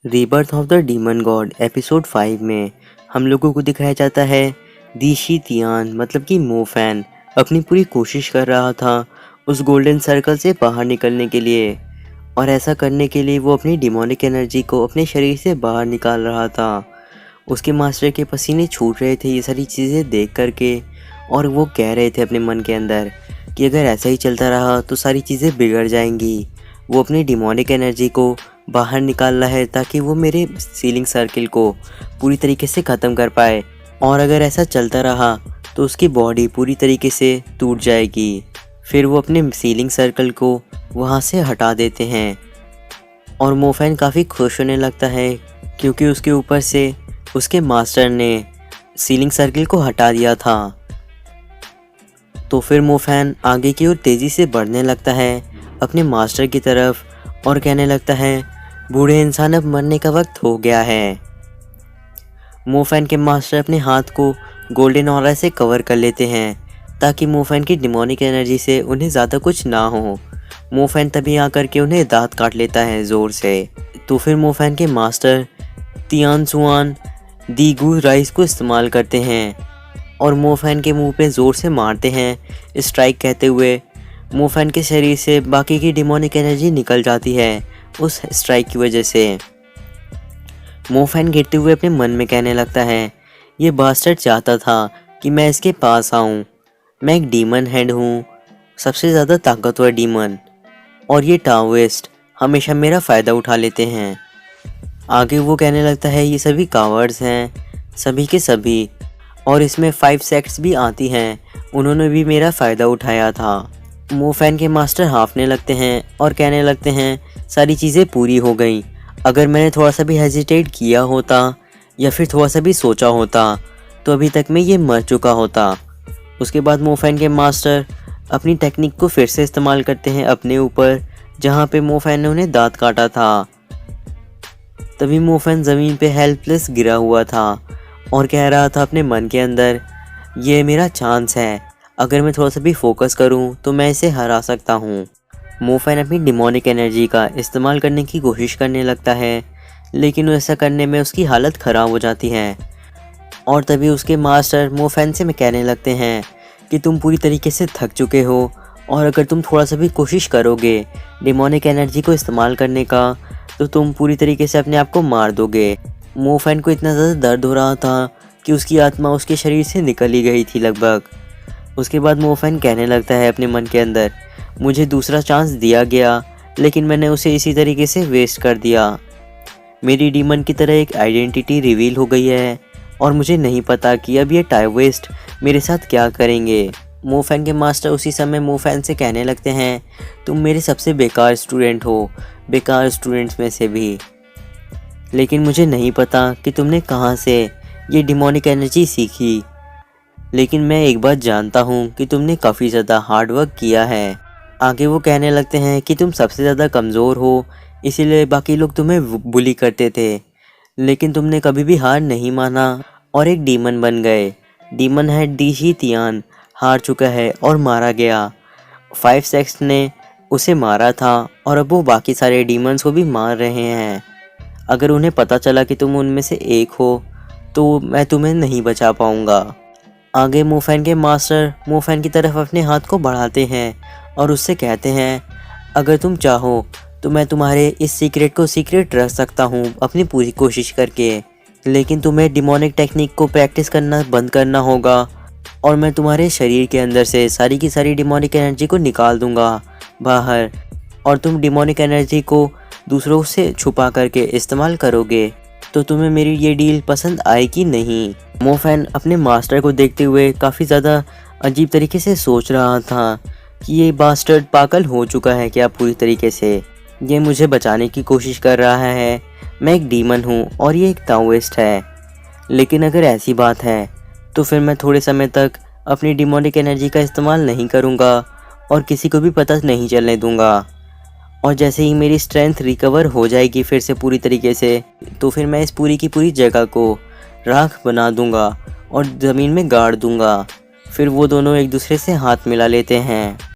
Rebirth of the demon God episode 5 में हम लोगों को दिखाया जाता है दीशी तियान मतलब कि मोफैन अपनी पूरी कोशिश कर रहा था उस गोल्डन सर्कल से बाहर निकलने के लिए। और ऐसा करने के लिए वो अपनी डिमोनिक एनर्जी को अपने शरीर से बाहर निकाल रहा था। उसके मास्टर के पसीने छूट रहे थे ये सारी चीज़ें देख करके, और वो कह रहे थे अपने मन के अंदर कि अगर ऐसा ही चलता रहा तो सारी चीज़ें बिगड़ जाएंगी। वो अपनी डिमोनिक एनर्जी को बाहर निकाल रहा है ताकि वो मेरे सीलिंग सर्किल को पूरी तरीके से ख़त्म कर पाए, और अगर ऐसा चलता रहा तो उसकी बॉडी पूरी तरीके से टूट जाएगी। फिर वो अपने सीलिंग सर्कल को वहाँ से हटा देते हैं और मोफैन काफ़ी खुश होने लगता है क्योंकि उसके ऊपर से उसके मास्टर ने सीलिंग सर्किल को हटा दिया था। तो फिर मोफैन आगे की ओर तेज़ी से बढ़ने लगता है अपने मास्टर की तरफ और कहने लगता है, बूढ़े इंसान अब मरने का वक्त हो गया है। मोफैन के मास्टर अपने हाथ को गोल्डन ऑरा से कवर कर लेते हैं ताकि मोफैन की डिमोनिक एनर्जी से उन्हें ज़्यादा कुछ ना हो। मोफैन तभी आकर के उन्हें दांत काट लेता है ज़ोर से। तो फिर मोफैन के मास्टर तियान सुआन दीगू राइस को इस्तेमाल करते हैं और मोफैन के मुंह पे ज़ोर से मारते हैं स्ट्राइक कहते हुए। मोफैन के शरीर से बाकी की डिमोनिक एनर्जी निकल जाती है उस स्ट्राइक की वजह से। मोफैन गिरते हुए अपने मन में कहने लगता है, ये बास्टर्ड चाहता था कि मैं इसके पास आऊँ। मैं एक डीमन हेड हूँ, सबसे ज़्यादा ताकतवर डीमन, और ये टाओइस्ट हमेशा मेरा फ़ायदा उठा लेते हैं। आगे वो कहने लगता है, ये सभी कावर्ड्स हैं, सभी के सभी, और इसमें 5 सेक्ट्स भी आती हैं, उन्होंने भी मेरा फ़ायदा उठाया था। मोफैन के मास्टर हाफने लगते हैं और कहने लगते हैं, सारी चीज़ें पूरी हो गई। अगर मैंने थोड़ा सा भी हेजिटेट किया होता या फिर थोड़ा सा भी सोचा होता तो अभी तक मैं ये मर चुका होता। उसके बाद मोफैन के मास्टर अपनी टेक्निक को फिर से इस्तेमाल करते हैं अपने ऊपर, जहाँ पे मोफैन ने उन्हें दांत काटा था। तभी मोफैन ज़मीन पे हेल्पलेस गिरा हुआ था और कह रहा था अपने मन के अंदर, ये मेरा चांस है, अगर मैं थोड़ा सा भी फोकस करूं तो मैं इसे हरा सकता हूं। मोफैन अपनी डिमोनिक एनर्जी का इस्तेमाल करने की कोशिश करने लगता है, लेकिन ऐसा करने में उसकी हालत ख़राब हो जाती है। और तभी उसके मास्टर मोफैन से कहने लगते हैं कि तुम पूरी तरीके से थक चुके हो, और अगर तुम थोड़ा सा भी कोशिश करोगे डिमोनिक एनर्जी को इस्तेमाल करने का तो तुम पूरी तरीके से अपने आप को मार दोगे। मोफैन को इतना ज़्यादा दर्द हो रहा था कि उसकी आत्मा उसके शरीर से निकल ही गई थी लगभग। उसके बाद मोफैन कहने लगता है अपने मन के अंदर, मुझे दूसरा चांस दिया गया लेकिन मैंने उसे इसी तरीके से वेस्ट कर दिया। मेरी डीमन की तरह एक आइडेंटिटी रिवील हो गई है और मुझे नहीं पता कि अब ये टाइवेस्ट मेरे साथ क्या करेंगे। मोफैन के मास्टर उसी समय मोफैन से कहने लगते हैं, तुम मेरे सबसे बेकार स्टूडेंट हो, बेकार स्टूडेंट्स में से भी, लेकिन मुझे नहीं पता कि तुमने कहाँ से ये डिमोनिक एनर्जी सीखी, लेकिन मैं एक बात जानता हूँ कि तुमने काफ़ी ज़्यादा हार्ड वर्क किया है। आगे वो कहने लगते हैं कि तुम सबसे ज़्यादा कमज़ोर हो, इसीलिए बाकी लोग तुम्हें बुली करते थे, लेकिन तुमने कभी भी हार नहीं माना और एक डीमन बन गए। डीमन हेड दीशी तियान हार चुका है और मारा गया। 5 सेक्ट्स ने उसे मारा था और अब वो बाकी सारे डीमंस को भी मार रहे हैं। अगर उन्हें पता चला कि तुम उनमें से एक हो तो मैं तुम्हें नहीं बचा पाऊँगा। आगे मोफैन के मास्टर मोफैन की तरफ अपने हाथ को बढ़ाते हैं और उससे कहते हैं, अगर तुम चाहो तो मैं तुम्हारे इस सीक्रेट को सीक्रेट रख सकता हूँ अपनी पूरी कोशिश करके, लेकिन तुम्हें डिमोनिक टेक्निक को प्रैक्टिस करना बंद करना होगा और मैं तुम्हारे शरीर के अंदर से सारी की सारी डिमोनिक एनर्जी को निकाल दूंगा बाहर, और तुम डिमोनिक एनर्जी को दूसरों से छुपा करके इस्तेमाल करोगे तो तुम्हें मेरी ये डील पसंद आएगी नहीं। मोफैन अपने मास्टर को देखते हुए काफ़ी ज़्यादा अजीब तरीके से सोच रहा था कि ये बास्टर्ड पागल हो चुका है क्या पूरी तरीके से, ये मुझे बचाने की कोशिश कर रहा है। मैं एक डीमन हूँ और ये एक ताओइस्ट है, लेकिन अगर ऐसी बात है तो फिर मैं थोड़े समय तक अपनी डिमोनिक एनर्जी का इस्तेमाल नहीं करूँगा और किसी को भी पता नहीं चलने दूँगा, और जैसे ही मेरी स्ट्रेंथ रिकवर हो जाएगी फिर से पूरी तरीके से, तो फिर मैं इस पूरी की पूरी जगह को राख बना दूंगा और ज़मीन में गाड़ दूंगा। फिर वो दोनों एक दूसरे से हाथ मिला लेते हैं।